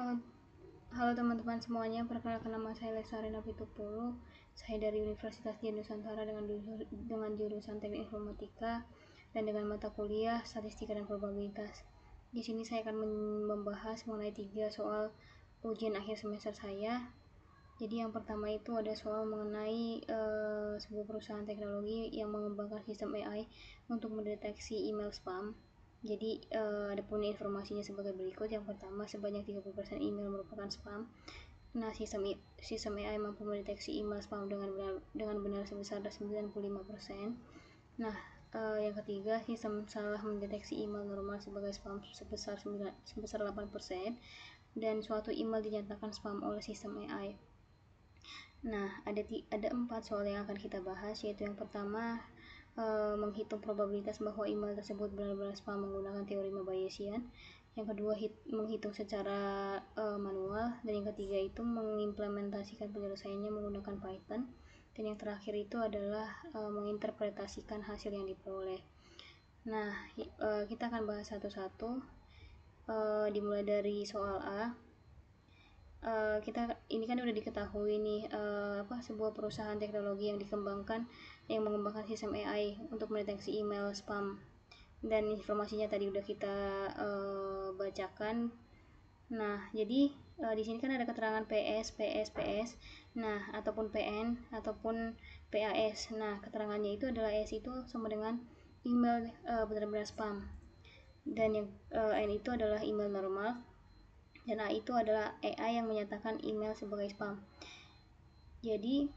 Halo, halo teman-teman semuanya, perkenalkan nama saya Lesarina Pitupulu. Saya dari Universitas Dian Nusantara dengan jurusan Teknik Informatika dan dengan mata kuliah Statistika dan Probabilitas. Di sini saya akan membahas mengenai 3 soal ujian akhir semester saya. Jadi yang pertama itu ada soal mengenai sebuah perusahaan teknologi yang mengembangkan sistem AI untuk mendeteksi email spam. Jadi ada pun informasinya sebagai berikut. Yang pertama, sebanyak 30% email merupakan spam. Nah, sistem AI mampu mendeteksi email spam dengan benar sebesar 95%. Nah, yang ketiga, sistem salah mendeteksi email normal sebagai spam sebesar 8%, dan suatu email dinyatakan spam oleh sistem AI. Nah, ada 4 soal yang akan kita bahas, yaitu yang pertama, menghitung probabilitas bahwa email tersebut benar-benar spam menggunakan teori Bayesian. Yang kedua, menghitung secara manual. Dan yang ketiga itu mengimplementasikan penyelesaiannya menggunakan Python. Dan yang terakhir itu adalah menginterpretasikan hasil yang diperoleh. Nah, kita akan bahas satu-satu. Dimulai dari soal A. Ini kan udah diketahui nih sebuah perusahaan teknologi yang mengembangkan sistem AI untuk mendeteksi email spam, dan informasinya tadi udah kita bacakan. Nah, jadi di sini kan ada keterangan PS. Nah, ataupun PN ataupun PAS. Nah, keterangannya itu adalah S itu sama dengan email benar-benar spam, dan yang N itu adalah email normal, dan A itu adalah AI yang menyatakan email sebagai spam. Jadi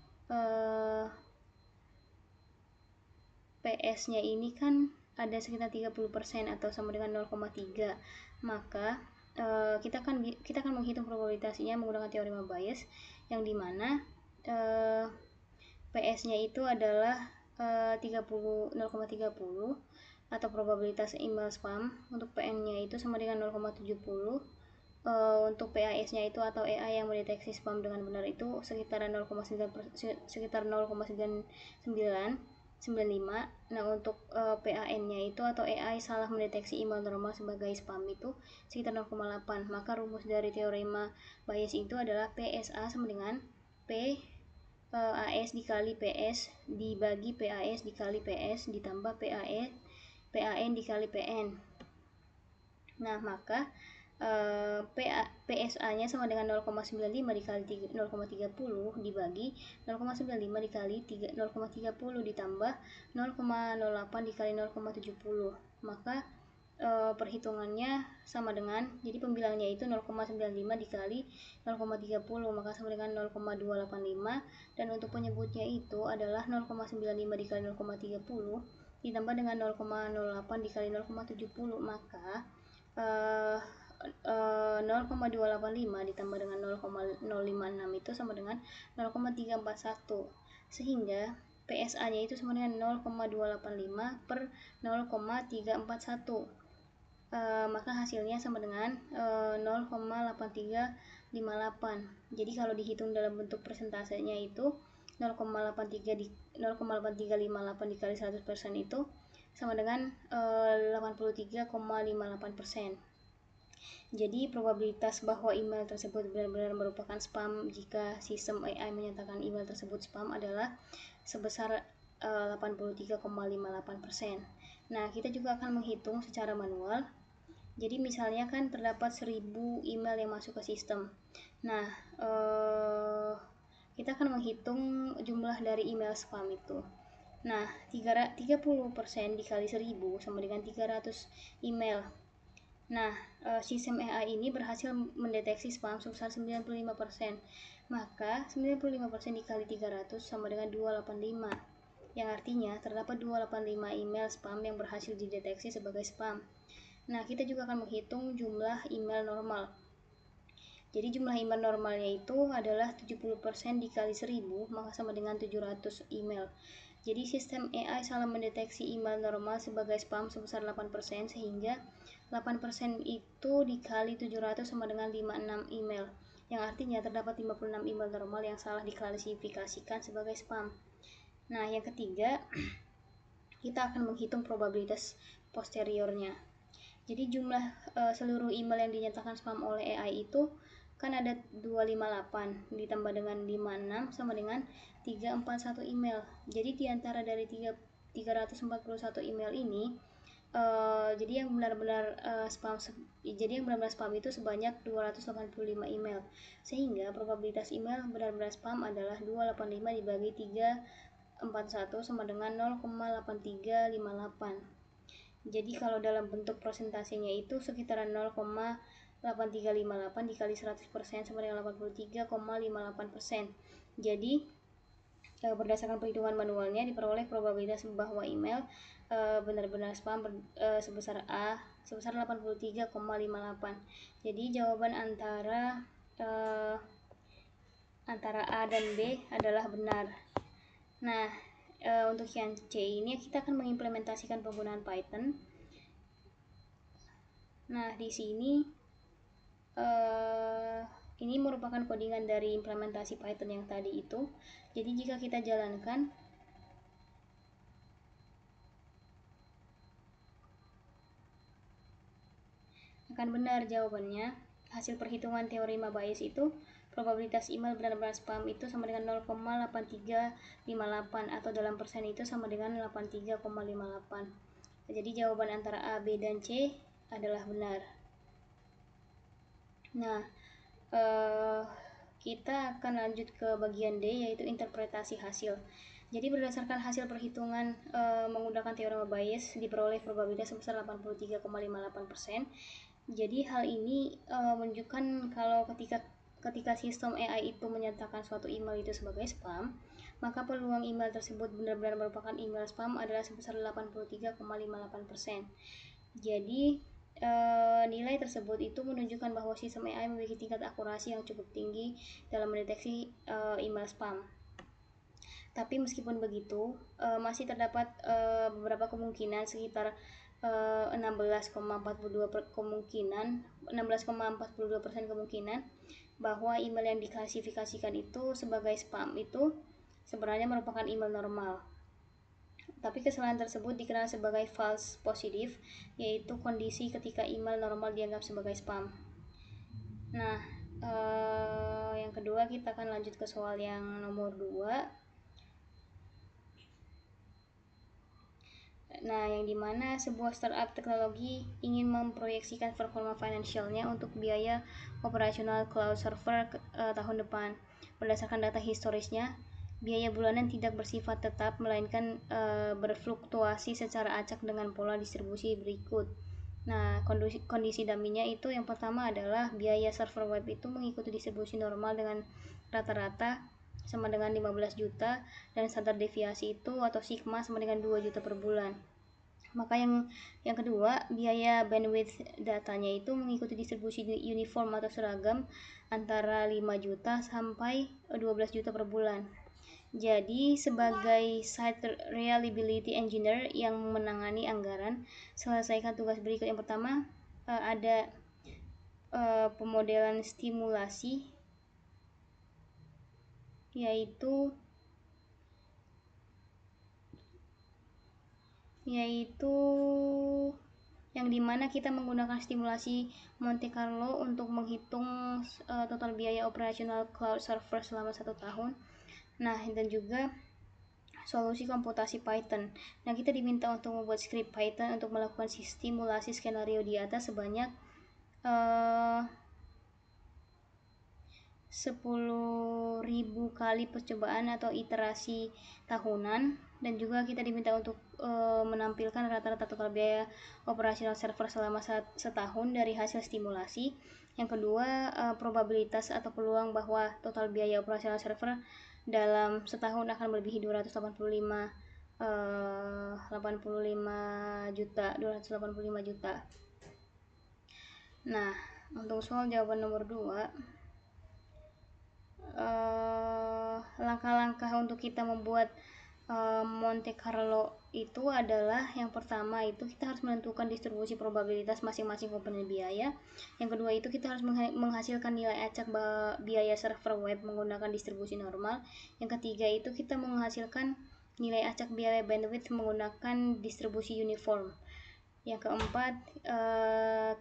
PS-nya ini kan ada sekitar 30% atau sama dengan 0,3. Maka kita akan menghitung probabilitasnya menggunakan teori Bayes, yang dimana PS-nya itu adalah 0,30 atau probabilitas email spam. Untuk PN-nya itu sama dengan 0,70. Untuk PAS-nya itu atau AI yang mendeteksi spam dengan benar itu sekitar 0,95. Nah, untuk PAN-nya itu atau AI salah mendeteksi email normal sebagai spam itu sekitar 0,8. Maka rumus dari teorema Bayes itu adalah PSA sama dengan PAS dikali PS dibagi PAS dikali PS ditambah PAN dikali PN. Nah, maka PSA-nya sama dengan 0,95 dikali 0,30 dibagi 0,95 dikali 0,30 ditambah 0,08 dikali 0,70. Maka perhitungannya sama dengan, jadi pembilangnya itu 0,95 dikali 0,30, maka sama dengan 0,285, dan untuk penyebutnya itu adalah 0,95 dikali 0,30 ditambah dengan 0,08 dikali 0,70, maka 0,285 ditambah dengan 0,056 itu sama dengan 0,341, sehingga PSA-nya itu sama dengan 0,285 per 0,341. Maka hasilnya sama dengan 0,8358. Jadi kalau dihitung dalam bentuk persentasenya itu 0,8358 dikali 100% itu sama dengan 83,58%. Jadi probabilitas bahwa email tersebut benar-benar merupakan spam jika sistem AI menyatakan email tersebut spam adalah sebesar 83,58%. Nah, kita juga akan menghitung secara manual. Jadi misalnya kan terdapat 1000 email yang masuk ke sistem. Nah, kita akan menghitung jumlah dari email spam itu. Nah, 30% dikali 1000 sama dengan 300 email. Nah, sistem AI ini berhasil mendeteksi spam sebesar 95%. Maka 95% dikali 300 sama dengan 285. Yang artinya terdapat 285 email spam yang berhasil dideteksi sebagai spam. Nah, kita juga akan menghitung jumlah email normal. Jadi jumlah email normalnya itu adalah 70% dikali 1000, maka sama dengan 700 email. Jadi sistem AI salah mendeteksi email normal sebagai spam sebesar 8%, sehingga 8% itu dikali 700 sama dengan 56 email. Yang artinya terdapat 56 email normal yang salah diklasifikasikan sebagai spam. Nah, yang ketiga, kita akan menghitung probabilitas posteriornya. Jadi jumlah seluruh email yang dinyatakan spam oleh AI itu kan ada 258 ditambah dengan 56 sama dengan 341 email. Jadi di antara dari 341 email ini jadi yang benar-benar spam itu sebanyak 285 email, sehingga probabilitas email benar-benar spam adalah 285 dibagi 341 sama dengan 0,8358. Jadi kalau dalam bentuk prosentasenya itu sekitaran 0,8358 dikali 100% sama dengan 83,58%. Jadi berdasarkan perhitungan manualnya diperoleh probabilitas bahwa email benar-benar spam sebesar 83,58. Jadi jawaban antara A dan B adalah benar. Nah, untuk yang C ini kita akan mengimplementasikan penggunaan Python. Nah, di sini ini merupakan codingan dari implementasi Python yang tadi itu. Jadi jika kita jalankan, akan benar jawabannya. Hasil perhitungan teorema Bayes itu probabilitas email benar-benar spam itu sama dengan 0,8358 atau dalam persen itu sama dengan 83,58. Jadi jawaban antara A, B, dan C adalah benar. Nah, kita akan lanjut ke bagian D, yaitu interpretasi hasil. Jadi berdasarkan hasil perhitungan menggunakan teorema Bayes diperoleh probabilitas sebesar 83,58%. Jadi hal ini menunjukkan kalau ketika sistem AI itu menyatakan suatu email itu sebagai spam, maka peluang email tersebut benar-benar merupakan email spam adalah sebesar 83,58%. Jadi nilai tersebut itu menunjukkan bahwa sistem AI memiliki tingkat akurasi yang cukup tinggi dalam mendeteksi email spam. Tapi meskipun begitu, masih terdapat beberapa kemungkinan sekitar 16,42% kemungkinan bahwa email yang diklasifikasikan itu sebagai spam itu sebenarnya merupakan email normal. Tapi kesalahan tersebut dikenal sebagai false positive, yaitu kondisi ketika email normal dianggap sebagai spam. Nah, yang kedua kita akan lanjut ke soal yang nomor 2. Nah, yang dimana sebuah startup teknologi ingin memproyeksikan performa finansialnya untuk biaya operasional cloud server tahun depan. Berdasarkan data historisnya, biaya bulanan tidak bersifat tetap, melainkan berfluktuasi secara acak dengan pola distribusi berikut. Nah, kondisi dummy-nya itu yang pertama adalah biaya server web itu mengikuti distribusi normal dengan rata-rata sama dengan 15 juta dan standar deviasi itu atau sigma sama dengan 2 juta per bulan. Maka yang kedua, biaya bandwidth datanya itu mengikuti distribusi uniform atau seragam antara 5 juta sampai 12 juta per bulan. Jadi sebagai site reliability engineer yang menangani anggaran, selesaikan tugas berikut. Yang pertama ada pemodelan stimulasi, yaitu yang dimana kita menggunakan stimulasi Monte Carlo untuk menghitung total biaya operasional cloud server selama 1 tahun. Nah, dan juga solusi komputasi Python. Nah, kita diminta untuk membuat script Python untuk melakukan stimulasi skenario di atas sebanyak 10.000 kali percobaan atau iterasi tahunan, dan juga kita diminta untuk menampilkan rata-rata total biaya operasional server selama setahun dari hasil stimulasi. Yang kedua, probabilitas atau peluang bahwa total biaya operasional server dalam setahun akan melebihi 285 juta. Nah, untuk soal jawaban nomor 2, langkah-langkah untuk kita membuat Monte Carlo itu adalah yang pertama itu kita harus menentukan distribusi probabilitas masing-masing komponen biaya. Yang kedua itu kita harus menghasilkan nilai acak biaya server web menggunakan distribusi normal. Yang ketiga itu kita menghasilkan nilai acak biaya bandwidth menggunakan distribusi uniform. Yang keempat,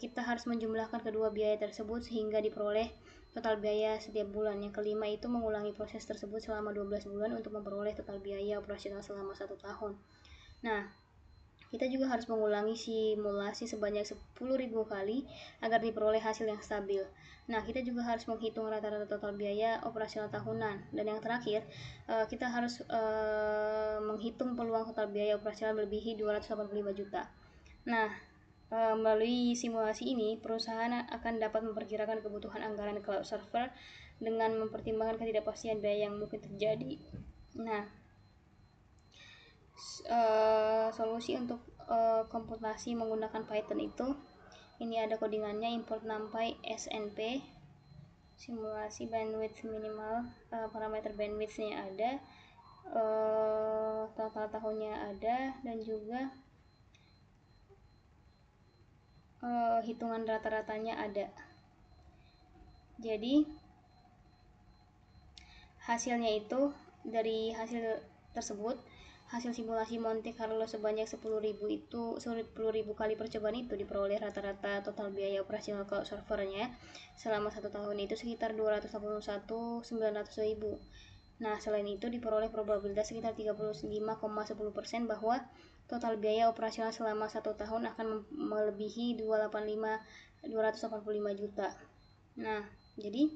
kita harus menjumlahkan kedua biaya tersebut sehingga diperoleh total biaya setiap bulan. Yang kelima itu mengulangi proses tersebut selama 12 bulan untuk memperoleh total biaya operasional selama 1 tahun. Nah, kita juga harus mengulangi simulasi sebanyak 10.000 kali agar diperoleh hasil yang stabil. Nah, kita juga harus menghitung rata-rata total biaya operasional tahunan. Dan yang terakhir, kita harus menghitung peluang total biaya operasional melebihi 285 juta. Nah, melalui simulasi ini, perusahaan akan dapat memperkirakan kebutuhan anggaran cloud server dengan mempertimbangkan ketidakpastian biaya yang mungkin terjadi. Nah, solusi untuk komputasi menggunakan Python itu, ini ada codingannya, import numpy snp, simulasi bandwidth minimal, parameter bandwidthnya ada, total tahunnya ada, dan juga hitungan rata-ratanya ada. Jadi hasilnya itu, dari hasil tersebut, hasil simulasi Monte Carlo sebanyak 10.000 kali percobaan itu diperoleh rata-rata total biaya operasional cloud servernya selama 1 tahun itu sekitar 281.900.000. Nah, selain itu diperoleh probabilitas sekitar 35,10% bahwa total biaya operasional selama 1 tahun akan melebihi 285 juta. Nah, jadi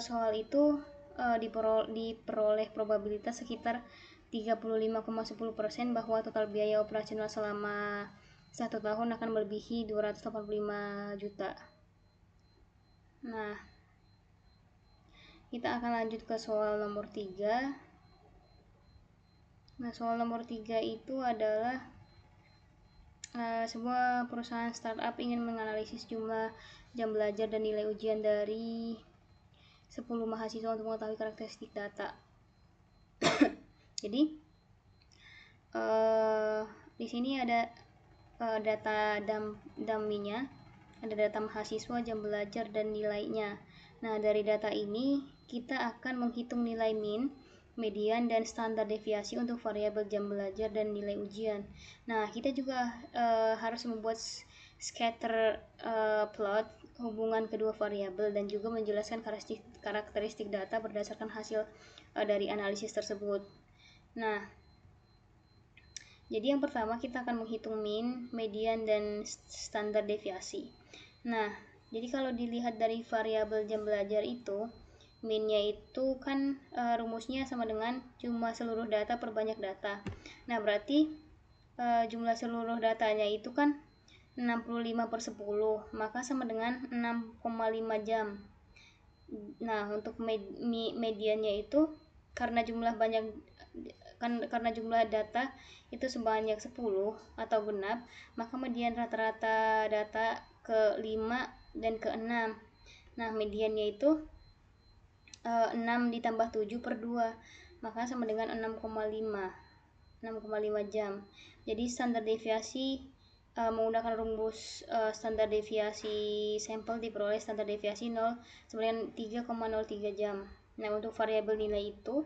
soal itu diperoleh probabilitas sekitar 35,10% bahwa total biaya operasional selama 1 tahun akan melebihi 285 juta. Nah, kita akan lanjut ke soal nomor 3. Nah, soal nomor 3 itu adalah sebuah perusahaan startup ingin menganalisis jumlah jam belajar dan nilai ujian dari 10 mahasiswa untuk mengetahui karakteristik data. Jadi di sini ada data dummy-nya, ada data mahasiswa, jam belajar, dan nilainya. Nah, dari data ini kita akan menghitung nilai min, median, dan standar deviasi untuk variabel jam belajar dan nilai ujian. Nah, kita juga harus membuat scatter plot hubungan kedua variabel dan juga menjelaskan karakteristik data berdasarkan hasil dari analisis tersebut. Nah, jadi yang pertama kita akan menghitung min, median, dan standar deviasi. Nah, jadi kalau dilihat dari variabel jam belajar itu, minnya itu kan rumusnya sama dengan jumlah seluruh data per banyak data. Nah, berarti jumlah seluruh datanya itu kan 65/10, maka sama dengan 6,5 jam. Nah, untuk mediannya itu karena jumlah data itu sebanyak 10 atau genap, maka median rata-rata data ke 5 dan ke 6. Nah, mediannya itu 6 ditambah 7 per 2, maka sama dengan 6,5 jam. Jadi standar deviasi menggunakan rumus standar deviasi sampel diperoleh standar deviasi 0 sama dengan 3,03 jam. Nah, untuk variabel nilai itu,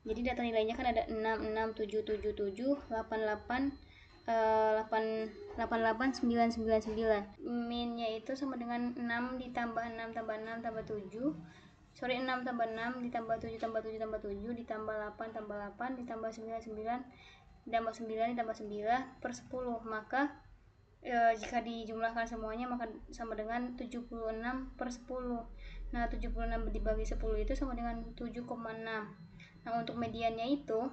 jadi data nilainya kan ada 6, 6, 7, 7, 7, 8, 9. Minnya itu sama dengan 6 ditambah 6 tambah 6 tambah 7. 6 tambah 6 ditambah 7 tambah 7 tambah 7 ditambah 8 tambah 8 ditambah 9 ditambah 9 ditambah 9 per 10. Maka jika dijumlahkan semuanya maka sama dengan 76 per 10. Nah, 76 dibagi 10 itu sama dengan 7,6. Nah, untuk mediannya itu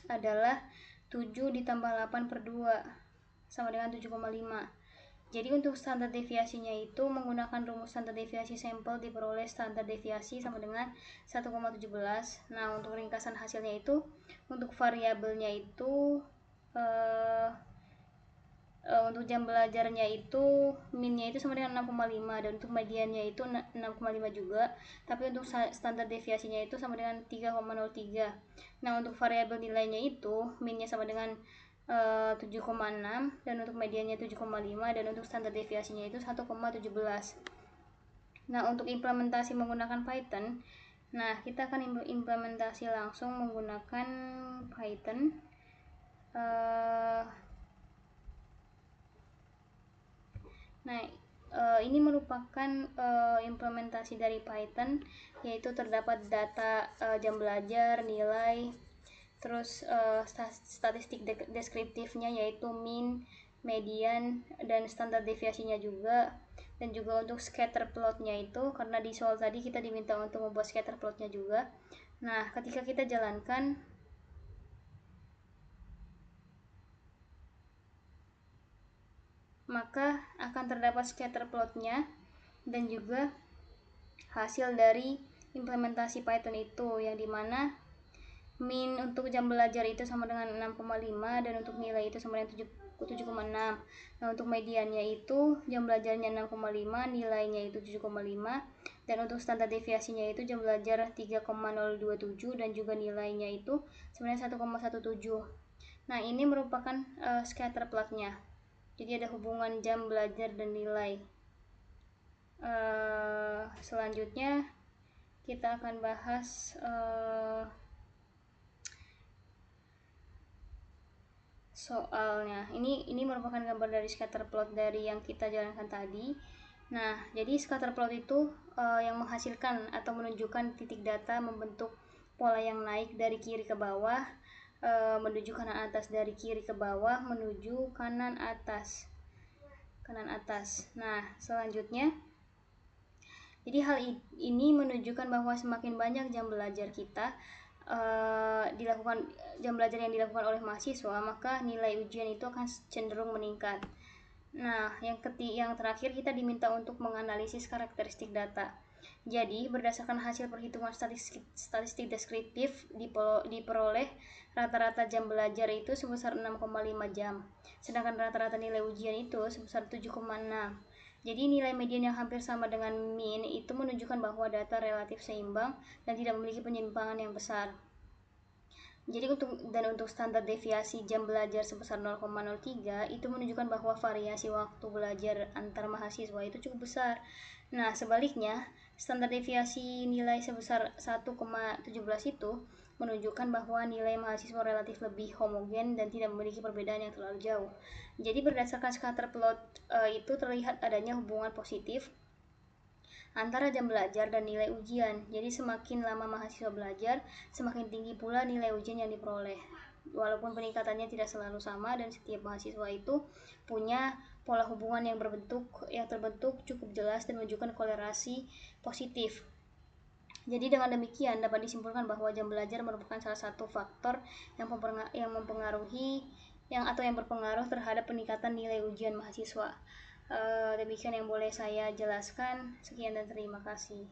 adalah 7 ditambah 8 per 2 sama dengan 7,5. Jadi untuk standar deviasinya itu menggunakan rumus standar deviasi sampel diperoleh standar deviasi sama dengan 1,17. Nah, untuk ringkasan hasilnya itu, untuk variabelnya itu untuk jam belajarnya itu minnya itu sama dengan 6,5 dan untuk mediannya itu 6,5 juga, tapi untuk standar deviasinya itu sama dengan 3,03. Nah, untuk variabel nilainya itu minnya sama dengan 7,6 dan untuk mediannya 7,5 dan untuk standar deviasinya itu 1,17. Nah, untuk implementasi menggunakan Python, nah kita akan implementasi langsung menggunakan Python. Nah, Ini merupakan implementasi dari Python, yaitu terdapat data jam belajar, nilai, terus statistik deskriptifnya yaitu mean, median, dan standar deviasinya juga. Dan juga untuk scatter plotnya itu, karena di soal tadi kita diminta untuk membuat scatter plotnya juga. Nah, ketika kita jalankan, maka akan terdapat scatter plotnya dan juga hasil dari implementasi Python itu, yang dimana min untuk jam belajar itu sama dengan 6,5 dan untuk nilai itu sama dengan 7,6. Nah, untuk mediannya itu jam belajarnya 6,5, nilainya itu 7,5, dan untuk standar deviasinya itu jam belajar 3,027 dan juga nilainya itu sebenarnya 1,17. Nah, ini merupakan scatter plotnya. Jadi ada hubungan jam belajar dan nilai. Selanjutnya kita akan bahas soalnya. Ini merupakan gambar dari scatter plot dari yang kita jalankan tadi. Nah, jadi scatter plot itu yang menghasilkan atau menunjukkan titik data membentuk pola yang naik dari kiri ke bawah, menuju kanan atas, dari kiri ke bawah menuju kanan atas. Nah, selanjutnya, jadi hal ini menunjukkan bahwa semakin banyak jam belajar kita dilakukan, jam belajar yang dilakukan oleh mahasiswa, maka nilai ujian itu akan cenderung meningkat. Nah, yang terakhir kita diminta untuk menganalisis karakteristik data. Jadi, berdasarkan hasil perhitungan statistik deskriptif diperoleh rata-rata jam belajar itu sebesar 6,5 jam. Sedangkan rata-rata nilai ujian itu sebesar 7,6. Jadi nilai median yang hampir sama dengan mean itu menunjukkan bahwa data relatif seimbang dan tidak memiliki penyimpangan yang besar. Jadi untuk standar deviasi jam belajar sebesar 0,03 itu menunjukkan bahwa variasi waktu belajar antar mahasiswa itu cukup besar. Nah, sebaliknya, standar deviasi nilai sebesar 1,17 itu menunjukkan bahwa nilai mahasiswa relatif lebih homogen dan tidak memiliki perbedaan yang terlalu jauh. Jadi berdasarkan scatter plot itu terlihat adanya hubungan positif antara jam belajar dan nilai ujian. Jadi semakin lama mahasiswa belajar, semakin tinggi pula nilai ujian yang diperoleh. Walaupun peningkatannya tidak selalu sama dan setiap mahasiswa itu punya pola hubungan yang terbentuk cukup jelas dan menunjukkan kolerasi positif. Jadi dengan demikian dapat disimpulkan bahwa jam belajar merupakan salah satu faktor yang berpengaruh terhadap peningkatan nilai ujian mahasiswa. Demikian yang boleh saya jelaskan. Sekian dan terima kasih.